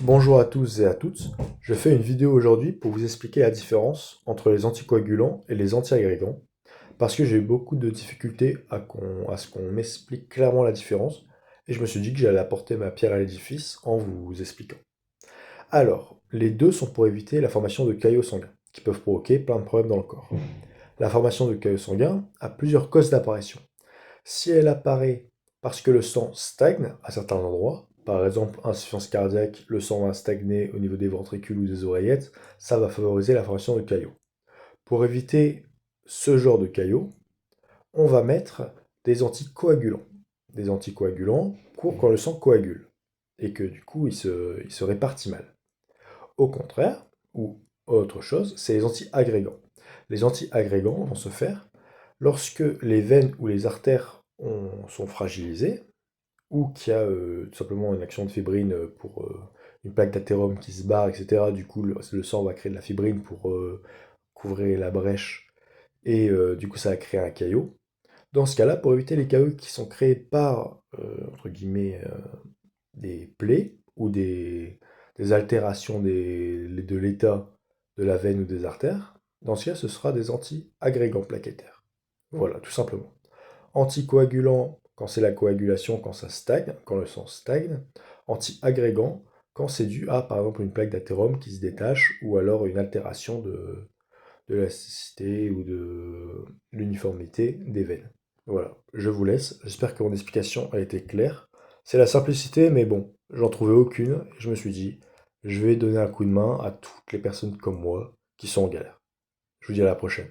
Bonjour à tous et à toutes, je fais une vidéo aujourd'hui pour vous expliquer la différence entre les anticoagulants et les antiagrégants, parce que j'ai eu beaucoup de difficultés à ce qu'on m'explique clairement la différence, et je me suis dit que j'allais apporter ma pierre à l'édifice en vous expliquant. Alors, les deux sont pour éviter la formation de caillots sanguins, qui peuvent provoquer plein de problèmes dans le corps. La formation de caillots sanguins a plusieurs causes d'apparition. Si elle apparaît parce que le sang stagne à certains endroits, par exemple insuffisance cardiaque, le sang va stagner au niveau des ventricules ou des oreillettes, ça va favoriser la formation de caillots. Pour éviter ce genre de caillots, on va mettre des anticoagulants. Des anticoagulants courent quand le sang coagule et que du coup il se répartit mal. Au contraire, ou autre chose, c'est les antiagrégants. Les antiagrégants vont se faire lorsque les veines ou les artères sont fragilisées, ou qu'il y a tout simplement une action de fibrine pour une plaque d'athérome qui se barre, etc. Du coup, le sang va créer de la fibrine pour couvrir la brèche, et du coup, ça va créer un caillot. Dans ce cas-là, pour éviter les caillots qui sont créés par, entre guillemets, des plaies ou des altérations de l'état de la veine ou des artères, dans ce cas, ce sera des anti-agrégants plaquettaires. Voilà, tout simplement. Anticoagulant quand c'est la coagulation, quand ça stagne, quand le sang stagne. Anti-agrégant quand c'est dû à, par exemple, une plaque d'athérome qui se détache ou alors une altération de l'élasticité ou de l'uniformité des veines. Voilà, je vous laisse. J'espère que mon explication a été claire. C'est la simplicité, mais bon, j'en trouvais aucune. Et je me suis dit, je vais donner un coup de main à toutes les personnes comme moi qui sont en galère. Je vous dis à la prochaine.